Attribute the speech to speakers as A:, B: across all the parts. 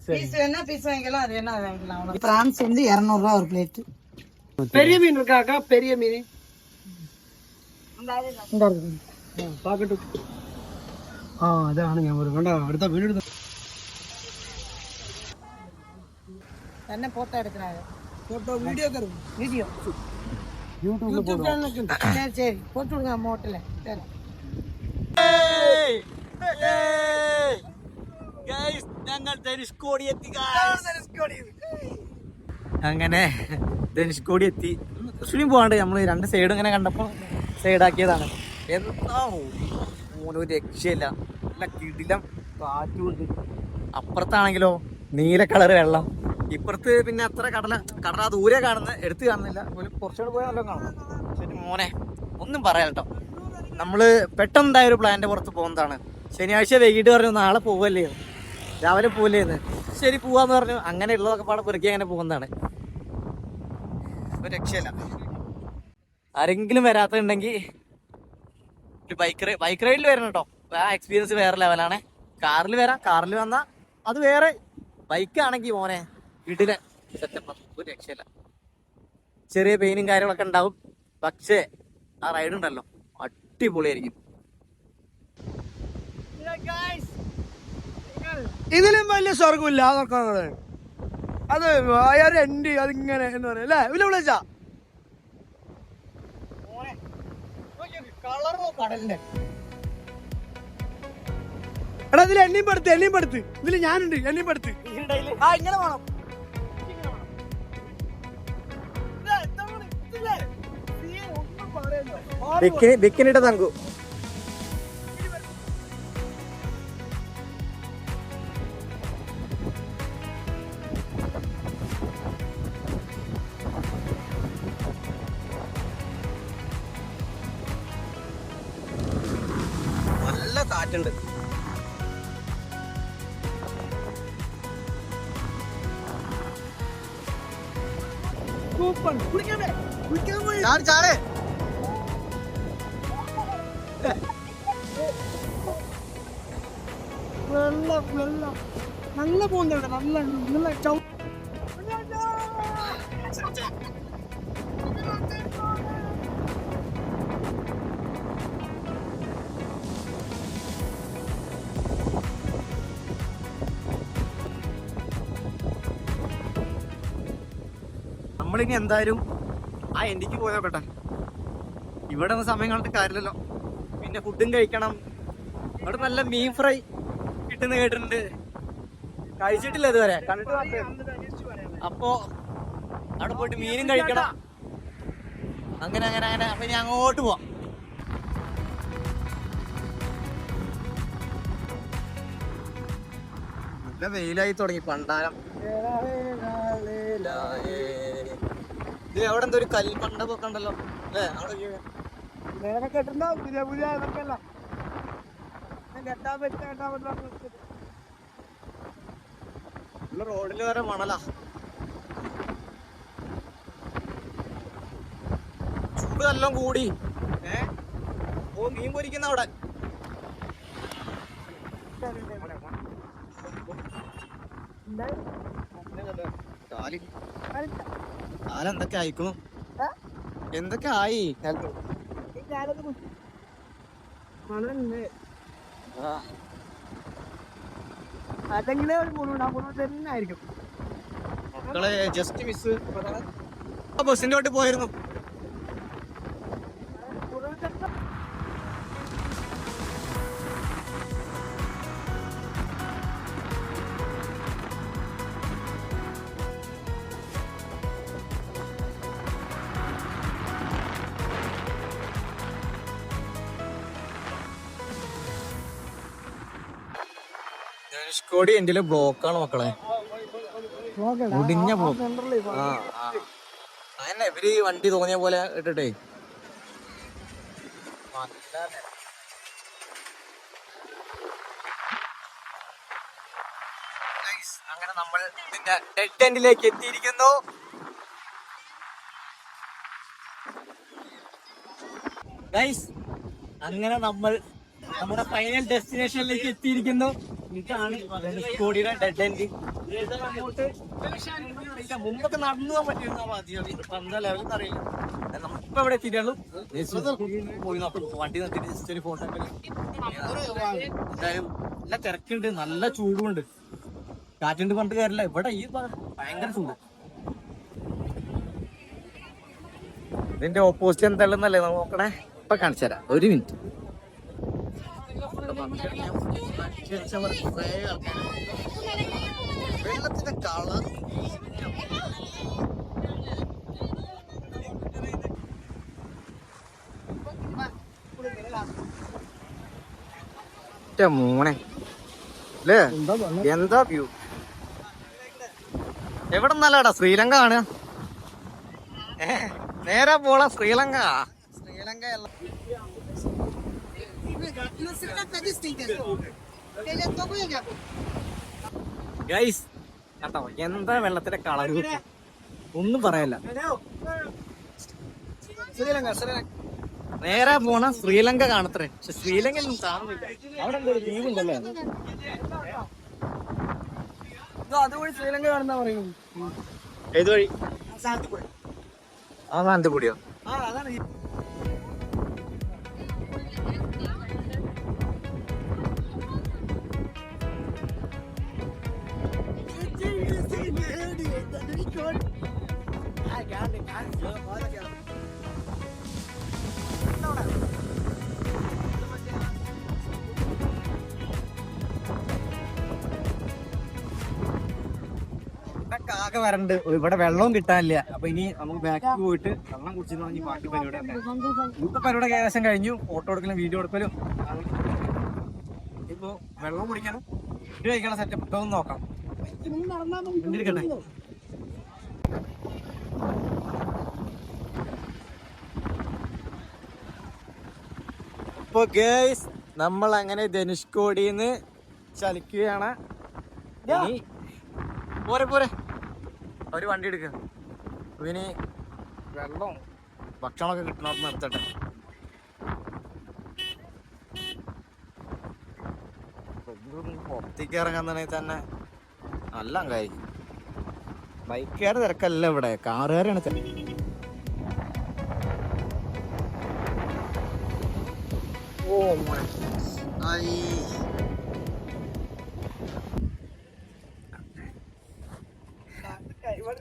A: Piece வேணா piece வாங்கிக்கலாம், அது வேணா வாங்கிக்கலாம். பிரான்ஸ் வந்து 200 ரூபா ஒரு பிளேட்.
B: பெரிய மீன் இருக்காக்கா? பெரிய மீன்
A: இந்த
B: പാക്കട്ട്. അതാണ് ഞാൻ പറയുന്നത്. വേണ്ട, അടുത്ത വീട്
A: തന്നെ ഫോട്ടോ എടുക്കണത്.
B: ഫോട്ടോ വീഡിയോ
A: വീഡിയോ
B: യൂട്യൂബിൽ
A: சரி சரி போட்டு விடுங்க அம்மோட்டில். சரி
C: ഞങ്ങൾ ധനുഷ്കോടി എത്തി. അങ്ങനെ ധനുഷ്കോടി എത്തി. സ്വിമ്മിംഗ് പോകാണ്ട് നമ്മൾ 2 സൈഡും ഇങ്ങനെ കണ്ടപ്പോൾ സൈഡാക്കിയതാണ്. എന്താ ഒരു രക്ഷയില്ല. നല്ല കിടിലം കാറ്റുണ്ട്. അപ്പുറത്താണെങ്കിലോ നീല കളർ വെള്ളം. ഇപ്പുറത്ത് പിന്നെ അത്ര കടല ദൂരെ കാണുന്ന എടുത്ത് കാണുന്നില്ല. കുറച്ചുകൂടെ പോയാൽ നല്ല കാണും. ശരി മോനെ, ഒന്നും പറയാം കേട്ടോ. നമ്മള് പെട്ടെന്നുണ്ടായ ഒരു പ്ലാന്റെ പുറത്ത് പോകുന്നതാണ്. ശനിയാഴ്ച വൈകിട്ട് പറഞ്ഞു നാളെ പോവല്ലേ, രാവിലെ പോവല്ലേന്ന്. ശരി പോവാന്ന് പറഞ്ഞു. അങ്ങനെ ഉള്ളതൊക്കെ പാടെ പെറുക്കി അങ്ങനെ പോകുന്നതാണ്. ഒരു രക്ഷയില്ല. ആരെങ്കിലും വരാത്തുണ്ടെങ്കിൽ ഒരു ബൈക്ക് റൈഡിൽ വരണം കേട്ടോ. ആ എക്സ്പീരിയൻസ് വേറെ ലെവലാണ്. കാറിൽ വരാം, കാറിൽ വന്നാൽ അത് വേറെ. ബൈക്കാണെങ്കിൽ മോനെ വീട്ടിലെ സെറ്റപ്പ് ഒരു രക്ഷയില്ല. ചെറിയ പെയിനും കാര്യങ്ങളൊക്കെ ഉണ്ടാവും, പക്ഷേ ആ റൈഡ് ഉണ്ടല്ലോ അടിപൊളിയായിരിക്കും.
B: ഇതിലും വലിയ സ്വർഗമില്ല അതൊക്കെ. അത് എൻഡ് അതിങ്ങനെ എന്ന് പറയാം അല്ലേ? ഇല്ല വിളിച്ചാ
A: കടലിന്റെ
B: എടാ ഇതിൽ എന്നെയും പെടുത്ത്. ഇതില് ഞാനുണ്ട്, എന്നെയും പെടുത്ത്.
A: ഇങ്ങനെ വേണം.
C: ബിക്കിനിട്ട് തങ്കു. നല്ല കാറ്റുണ്ട്. ചാട്
B: നല്ല പോകുന്നുണ്ട്. നല്ല
C: നമ്മളിനി എന്തായാലും ആ എൻഡിക്ക് പോയോ കേട്ടെ. ഇവിടെ സമയം കളഞ്ഞിട്ട് കാര്യമില്ലല്ലോ. പിന്നെ ഫുഡും കഴിക്കണം. അവിടെ നല്ല മീൻ ഫ്രൈ കിട്ടുന്ന കേട്ടിട്ടുണ്ട്. കഴിച്ചിട്ടില്ല ഇതുവരെ, കണ്ടിട്ട് മാത്രമേ. അപ്പോ അവിടെ പോയിട്ട് മീനും കഴിക്കണം. അങ്ങനെ അപ്പൊ ഇനി അങ്ങോട്ട് പോവാം. നല്ല വെയിലായി തുടങ്ങി പണ്ടാരം. ഇത് അവിടെ എന്തോ ഒരു കൽമണ്ഡപമൊക്കെ ഉണ്ടല്ലോ അല്ലേ? അവിടെ
B: കേട്ടിട്ടുണ്ടാവും. പുതിയ ഇതൊക്കെ അല്ല കെട്ടാൻ പറ്റാ.
C: റോഡിൽ വരെ മണലാ. ചൂട് എല്ലാം കൂടി. ഓ മീൻ പൊരിക്കുന്ന അവിടെ. കാലെന്തൊക്കെ ആയിക്കണു, എന്തൊക്കെ ആയി.
B: അതെങ്ങനെ തന്നെ ആയിരിക്കും
C: മക്കളെ. Just miss. ബസ്സിന്റെ ഓട്ട് പോയിരുന്നു. ധനുഷ്കോടി എന്റെ ബ്ലോക്കാണ് മക്കളെ. മുടിഞ്ഞ ബ്ലോക്ക്. അതന്നെ ഇവര് വണ്ടി തോന്നിയ പോലെ ഇട്ടിട്ടേ. അങ്ങനെ നമ്മൾ ഇതിന്റെ ഡെഡ് എൻഡിലേക്ക് എത്തിയിരിക്കുന്നു. ഗൈസ് അങ്ങനെ നമ്മൾ നമ്മുടെ ഫൈനൽ ഡെസ്റ്റിനേഷനിലേക്ക് എത്തിയിരിക്കുന്നു. ഇതാണ് ധനുഷ്കോടിയുടെ ഡെഡ് എൻഡ്. മുമ്പൊക്കെ നടന്നു പോകാൻ പറ്റിയിരുന്ന പന്ത ലെവലിൽ അറിയില്ല. നമ്മളിപ്പോ എവിടെ എത്തിയിട്ടുള്ളൂ? പോയി നോക്കും. വണ്ടി നിർത്തിയിട്ട് ജസ്റ്റ് ഒരു ഫോട്ടോ എന്തായാലും നല്ല തിരക്കുണ്ട്, നല്ല ചൂടുണ്ട്. കാറ്റുണ്ട് പറഞ്ഞിട്ട് കാര്യമില്ല. ഇവിടെ ഈ ഭയങ്കര ചൂട്. ഇതിന്റെ ഓപ്പോസിറ്റ് എന്താണെന്നല്ലേ നോക്കണേ. ഇപ്പൊ കാണിച്ചു തരാം, ഒരു മിനിറ്റ്. വെള്ളത്തിന്റെ കളർ മോനെ അല്ലേ, എന്താ വ്യൂ. എവിടെ നിന്നല്ലടാ ശ്രീലങ്ക കാണുക. നേരെ പോള ശ്രീലങ്ക. ഗൈസ് കേട്ടോ, എന്താ വെള്ളത്തിന്റെ കളർ, ഒന്നും പറയല്ല. നേരെ പോണ ശ്രീലങ്ക കാണത്രേ. പക്ഷെ ശ്രീലങ്കയിൽ കാണുന്നില്ല. അവിടെ എന്തോ ദ്വീപ് ഉണ്ടല്ലേ,
B: അതുവഴി ശ്രീലങ്ക കാണുന്ന പറയും.
C: ഏത് വഴി? ആ സാന്തിപ്പൊടിയോ?
B: അതാണ്.
C: ആകെ വരണ്ട്. ഇവിടെ വെള്ളവും കിട്ടാനില്ല. അപ്പൊ ഇനി നമുക്ക് ബാക്കിൽ പോയിട്ട് വെള്ളം കുടിച്ചു ബാക്കി പരിപാടി. ഇന്നത്തെ പരിപാടി ഏകദേശം കഴിഞ്ഞു. ഫോട്ടോ എടുക്കലും വീഡിയോ എടുക്കലും. ഇപ്പൊ വെള്ളം കുടിക്കണം, ഫുഡ് കഴിക്കണം, സെറ്റപ്പ് ഇപ്പൊ ഒന്ന് നോക്കാം. എടുക്കട്ടെ. ഇപ്പൊ ഗേയ്സ് നമ്മൾ അങ്ങനെ ധനുഷ്കോടിന്ന് ചലിക്കുകയാണ്. ഇനി പോരെ പോരെ അവര് വണ്ടി എടുക്കുക. ഇനി വെള്ളവും ഭക്ഷണമൊക്കെ കിട്ടണോട്ട് നിർത്തട്ടെ. പുറത്തേക്ക് ഇറങ്ങാന്നുണ്ടെങ്കിൽ തന്നെ നല്ല കായി. ബൈക്കുകാരുടെ തിരക്കല്ല ഇവിടെ, കാറുകാരാണ് തിരക്ക്. ഓ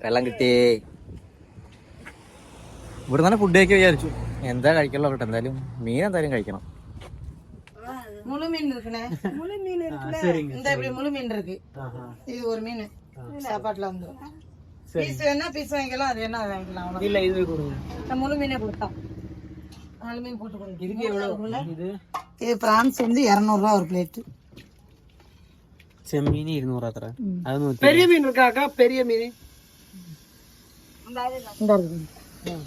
C: വെള്ളം കിട്ടിയേ. ഇവിടെ തന്നെ ഫുഡ് കഴിക്കാൻ വിചാരിച്ചു. എന്താ കഴിക്കല്ലോ കേട്ടോ. എന്തായാലും മീൻ എന്തായാലും കഴിക്കണം.
A: முழு மீன் இருக்குண்ணே. முழு மீன் இருக்குல்ல, இந்த இப்படி முழு மீன் இருக்கு. இது ஒரு மீன் சாப்பாட்டுல வந்துடும். பீஸ் வேணா பீஸ் வாங்கிக்கலாம், அது வேணா அது வாங்கிக்கலாம்.
B: இல்ல இது கொடுங்க.
A: இந்த முழு மீனே கொடுத்தா 4 மீன் போட்டு கொடுங்க.
B: இதுக்கு எவ்வளவு?
A: இது பிரான்ஸ் வந்து 200 ரூபா ஒரு பிளேட்.
C: ചെമ്മീൻ 200 അത്ര.
B: பெரிய மீன் இருக்காக்கா? பெரிய மீன்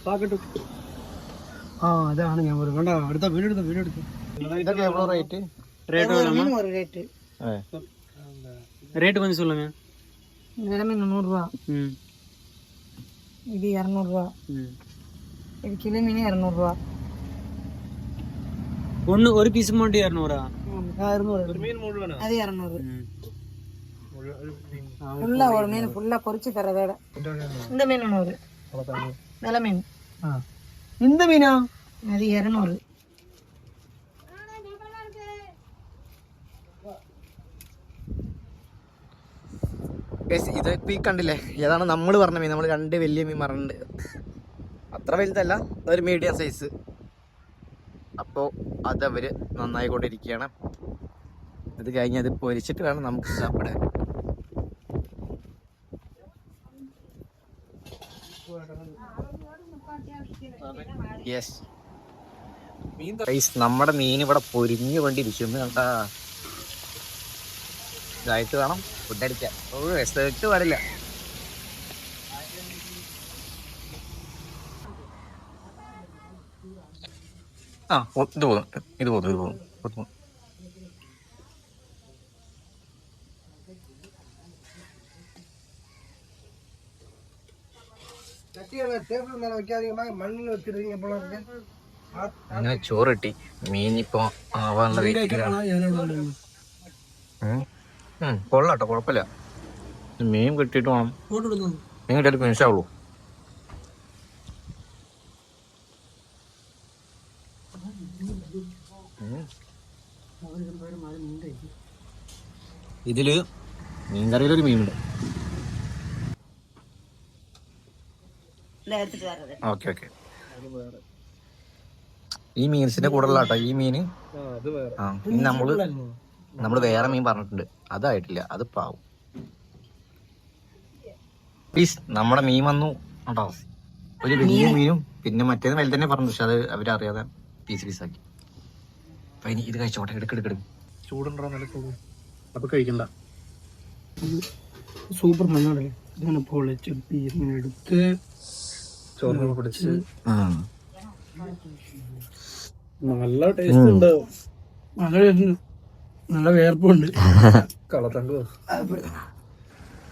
B: പാക്കട്ട്. അതാണ് ഞാൻ ഒരു വേണ്ട അടുത്ത വീടെടുത്തു.
C: ഇതൊക്കെ എவ்வளோ റേറ്റ്?
A: மீன் ஒரு ரேட்டு.
B: ரேட்டு கொஞ்சம் சொல்லுங்க.
A: இந்த மீன் 100 ரூபா, இது 200 ரூபா, இது கிளி மீன் 200 ரூபா.
B: ஒன்னு ஒரு பீஸ் மட்டும் 200.
A: 200
B: ஒரு மீன் முழுவதும்
A: அது 200. ஃபுல்லா ஒரு மீன் ஃபுல்லா பொரிச்சு தரதோட. இந்த மீன் 100 நல்ல மீன்.
B: இந்த மீனா?
A: அது 200.
C: ഇതിപ്പോ ഈ കണ്ടില്ലേ, ഏതാണ് നമ്മൾ പറഞ്ഞ മീൻ. നമ്മൾ 2 വലിയ മീൻ പറഞ്ഞിട്ടുണ്ട്. അത്ര വലുതല്ല, ഒരു മീഡിയം സൈസ്. അപ്പോൾ അതവര് നന്നായിക്കൊണ്ടിരിക്കുകയാണ്. ഇത് കഴിഞ്ഞ് അത് പൊരിച്ചിട്ട് വേണം നമുക്ക് സാപ്പിടാൻ. യെസ്, നമ്മുടെ മീൻ ഇവിടെ പൊരിഞ്ഞു കൊണ്ടിരിക്കുന്നു കണ്ടാ. ഇതായിട്ട് വേണം ഫുഡ് അടിക്കാൻ. റിസൾട്ട് പാടില്ല. ഇത് പോകുന്നു. അങ്ങനെ ചോറ് കിട്ടി. മീൻ ഇപ്പൊ ആവാനുള്ള വെയിറ്റിലാണ്. കൊള്ളാട്ടോ, കുഴപ്പമില്ല. മീൻ കിട്ടിയിട്ട് വേണം, മീൻ കിട്ടിയിട്ട് ഫിനിഷ് ആവുള്ളൂ. ഇതില് മീൻകറിയിലൊരു മീനുണ്ട്. Okay okay. ഈ മീൻസിന്റെ കൂടെ ഉള്ള കേട്ടോ ഈ മീന്. ഇനി നമ്മള് വേറെ മീൻ പറഞ്ഞിട്ടുണ്ട്, അതായിട്ടില്ല, അത് പാവും. പ്ലീസ്, നമ്മുടെ മീൻ വന്നു കേട്ടോ. ഒരു വലിയ മീനും പിന്നെ മറ്റേത് വലുത് തന്നെ പറഞ്ഞു, പക്ഷെ അത് അവരറിയാതെ പീസാക്കി. അപ്പൊ ഇനി ഇത് കഴിച്ചോട്ടെ. എടുക്കെടുക്കെടുക്കും ചൂടുണ്ടോ? നല്ല ചൂട്. അപ്പൊ കഴിക്കണ്ട.
B: സൂപ്പർ മണ്ണാണ്. ഇങ്ങനെ പൊളിച്ച് എടുത്ത് ചോറിനൊക്കെ പിടിച്ച് നല്ല ടേസ്റ്റ് ഉണ്ട്. നല്ല വേർപ്പുണ്ട്. കളത്തണ്ടോ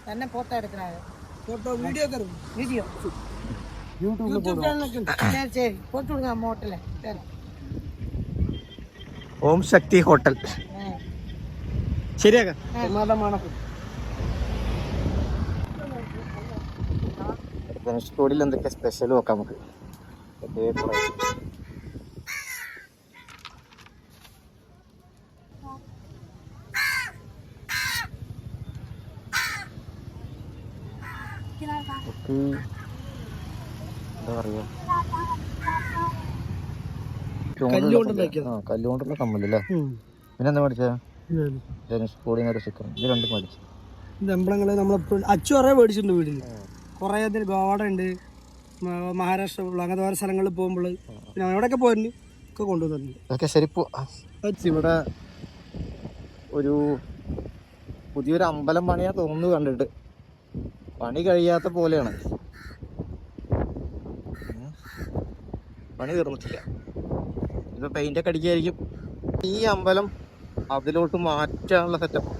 A: തന്നെ ഫോട്ടോ എടുക്കണത്?
B: ഫോട്ടോ വീഡിയോ വീഡിയോ
A: യൂട്യൂബ് ചാനലൊക്കെ ഉണ്ട്. ശരി, പോട്ട് കൊടുക്കാം ഹോട്ടലെ.
C: ഓം ശക്തി ഹോട്ടൽ ശരിയാക്കാം. ധനുഷ്കോടിയിൽ എന്തൊക്കെ സ്പെഷ്യൽ നോക്കാം നമുക്ക്. എന്താ പറയാ, കല്ലുകൊണ്ടുള്ള കമ്മലല്ലേ. പിന്നെന്താ മേടിച്ചാ? ധനുഷ്കോടി ചിക്കൻ. ഇത് രണ്ടും മേടിച്ചു.
B: നമ്മളെ അച്ചു കുറേ മേടിച്ചിട്ടുണ്ട് വീട്ടിൽ. കുറേ ഗോവാട ഉണ്ട്, മഹാരാഷ്ട്ര അങ്ങനത്തെ ഓരോ സ്ഥലങ്ങളിൽ പോകുമ്പോൾ പിന്നെ എവിടെയൊക്കെ പോയിരുന്നു ഒക്കെ കൊണ്ടുവന്നിട്ടുണ്ട്.
C: ഓക്കെ ശരി. ഇവിടെ ഒരു പുതിയൊരു അമ്പലം പണിയാ തോന്നുന്നു കണ്ടിട്ട്. പണി കഴിയാത്ത പോലെയാണ്, പണി തീർന്നിട്ടില്ല. ഇപ്പൊ പെയിന്റ് ഒക്കെ അടിക്കായിരിക്കും. ഈ അമ്പലം അതിലോട്ട് മാറ്റാനുള്ള സെറ്റപ്പ്.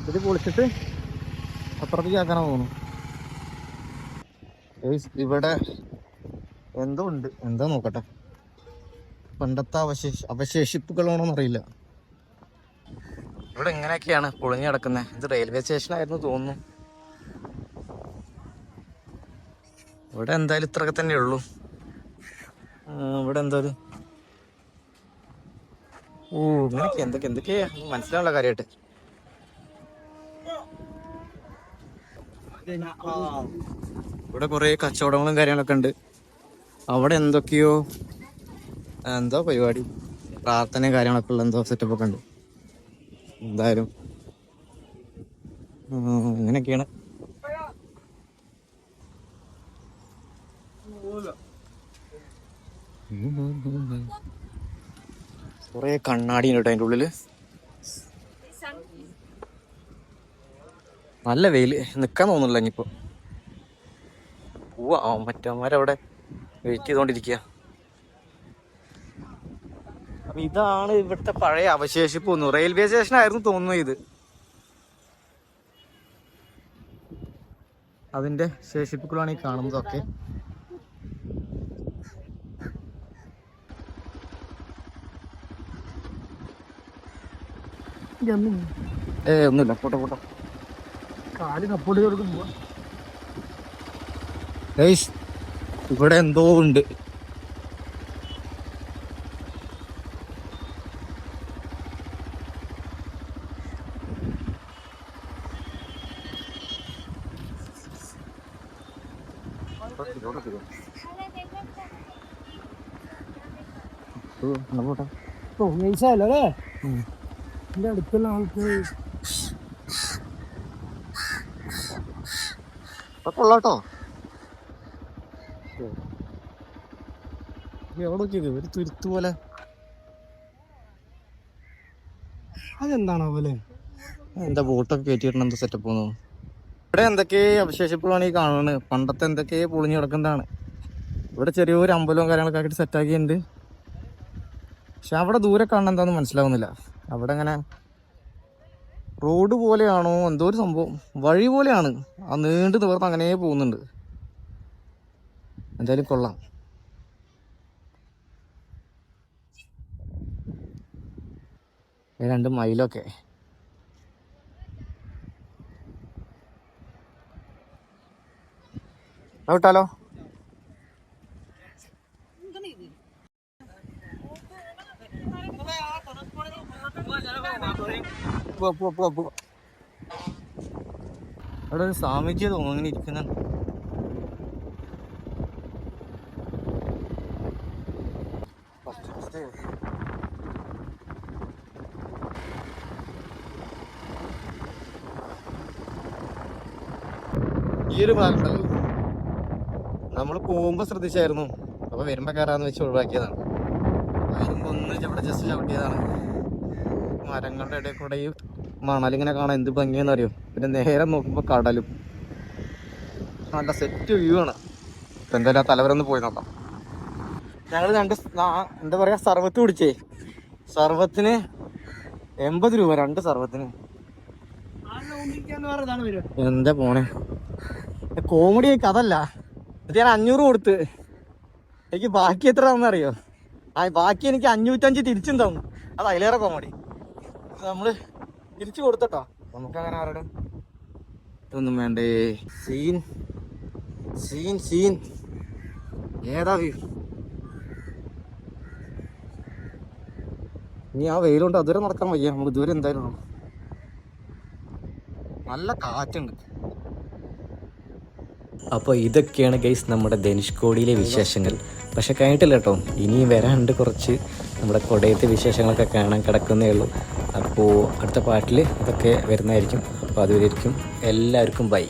C: ഇത് പൊളിച്ചിട്ട് അപ്പുറത്തേക്ക് ആക്കാനാ തോന്നുന്നു. ഇവിടെ എന്തോ ഉണ്ട്, എന്താ നോക്കട്ടെ. പണ്ടത്തെ അവശേഷിപ്പുകളാണോന്ന് അറിയില്ല. ഇവിടെ ഇങ്ങനെയൊക്കെയാണ് പൊളിഞ്ഞു കിടക്കുന്നത്. ഇത് റെയിൽവേ സ്റ്റേഷനായിരുന്നു തോന്നുന്നു. ഇവിടെ എന്തായാലും ഇത്രയൊക്കെ തന്നെ ഉള്ളൂ. ഇവിടെ എന്തായാലും ഇങ്ങനെയൊക്കെ എന്തൊക്കെയാ മനസ്സിലാവുള്ള കാര്യമായിട്ട്. ഇവിടെ കുറെ കച്ചവടങ്ങളും കാര്യങ്ങളൊക്കെ ഉണ്ട്. അവിടെ എന്തൊക്കെയോ എന്തോ പരിപാടി, പ്രാർത്ഥനയും കാര്യങ്ങളൊക്കെ ഉള്ള എന്തോ സെറ്റപ്പ് ഒക്കെ ഉണ്ട്. എന്തായാലും ഇങ്ങനെയൊക്കെയാണ്. കുറെ കണ്ണാടി ഉണ്ട് അതിൻ്റെ ഉള്ളില്. നല്ല വെയില്, നിക്കാൻ തോന്നുന്നില്ല. ഇനിയിപ്പോ പോവാ. മറ്റന്മാരവിടെ വെയിറ്റ് ചെയ്തോണ്ടിരിക്കുക. അപ്പൊ ഇതാണ് ഇവിടുത്തെ പഴയ അവശേഷിപ്പ്. തോന്നുന്നു റെയിൽവേ സ്റ്റേഷൻ ആയിരുന്നു തോന്നുന്നു ഇത്. അതിന്റെ ശേഷിപ്പുകളാണ് ഈ കാണുന്നതൊക്കെ. ഒന്നുമില്ല, പോട്ടെ.
B: കാല് കപ്പോട്ട് കൊടുക്കുമ്പോ
C: ഇവിടെ എന്തോ ഉണ്ട്.
B: നൈസായല്ലോ അല്ലേ? എന്റെ അടുത്തുള്ള ആൾക്ക്
C: കൊള്ളാട്ടോ. എവിടെ ഒരു തുരുത്ത് പോലെ.
B: അതെന്താണോ പോലെ?
C: എന്താ ബോട്ടൊക്കെ കയറ്റിയിട്ടുണ്ട്, എന്താ സെറ്റപ്പ് തോന്നുന്നു. ഇവിടെ എന്തൊക്കെ അവശേഷിപ്പുകളാണ് ഈ കാണുന്നത്. പണ്ടത്തെ എന്തൊക്കെ പൊളിഞ്ഞു കിടക്കുന്നതാണ്. ഇവിടെ ചെറിയൊരു അമ്പലവും കാര്യങ്ങളൊക്കെ ആക്കിയിട്ട് സെറ്റാക്കിയിട്ടുണ്ട്. പക്ഷെ അവിടെ ദൂരെ കാണാൻ എന്താന്ന് മനസ്സിലാവുന്നില്ല. അവിടെ അങ്ങനെ റോഡ് പോലെയാണോ എന്തോ ഒരു സംഭവം, വഴി പോലെയാണ്. ആ നീണ്ടു നിവർന്ന് അങ്ങനെ പോകുന്നുണ്ട്. എന്തായാലും കൊള്ളാം. രണ്ട് മയിലൊക്കെ വിട്ടാലോ? അവിടെ ഒരു സ്വാമിജി തോന്നുന്നു ഇങ്ങനെ ഇരിക്കുന്നുണ്ട്. ഈ ഒരു ഭാഗത്തല്ല നമ്മൾ പോകുമ്പോ ശ്രദ്ധിച്ചായിരുന്നു, അപ്പൊ വരുമ്പോ കയറാന്ന് വെച്ച് ഒഴിവാക്കിയതാണ്. വരുമ്പോ ഒന്ന് ഇവിടെ ജസ്റ്റ് ചവിട്ടിയതാണ്. മരങ്ങളുടെ ഇടയിൽ കൂടെ ഈ മണലിങ്ങനെ കാണാൻ എന്ത് ഭംഗിയെന്ന് അറിയോ. പിന്നെ നേരെ നോക്കുമ്പോ കടലും. നല്ല സെറ്റ് വ്യൂ ആണ്. ഇപ്പൊ എന്തായാലും ആ തലവരൊന്ന് പോയി നോക്കാം. ഞങ്ങൾ എന്താ പറയാ സർവത്ത് കുടിച്ചേ. സർവത്തിന് 80 രൂപ 2 സർവത്തിന്. എന്താ പോണേ കോമഡി ആയിക്ക് അതല്ല. ഇത് ഞാൻ 500 കൊടുത്ത്. എനിക്ക് ബാക്കി എത്രയാണെന്ന് അറിയോ? ബാക്കി എനിക്ക് 505 തിരിച്ചും തന്നു. അത് അതിലേറെ കോമഡി. നമ്മള് തിരിച്ചു കൊടുത്തട്ടോ. നമുക്കങ്ങനെ ആരുടെ ഇതൊന്നും വേണ്ടേ. സീൻ സീൻ സീൻ ഏതാ വ്യൂ. ഇനി ആ വെയിലുണ്ട് അതുവരെ നടക്കാൻ വയ്യ. നമ്മൾ ഇതുവരെ എന്തായാലും നല്ല കാറ്റുണ്ട്.
D: അപ്പോൾ ഇതൊക്കെയാണ് ഗൈസ് നമ്മുടെ ധനുഷ്കോടിയിലെ വിശേഷങ്ങൾ. പക്ഷെ കഴിഞ്ഞിട്ടില്ല കേട്ടോ, ഇനിയും വരാണ്ട് കുറച്ച് നമ്മുടെ കൊടയത്തെ വിശേഷങ്ങളൊക്കെ കാണാൻ കിടക്കുന്നേ ഉള്ളൂ. അപ്പോൾ അടുത്ത പാട്ടിൽ ഇതൊക്കെ വരുന്നതായിരിക്കും. അപ്പോൾ അതുവരെയായിരിക്കും എല്ലാവർക്കും ബൈ.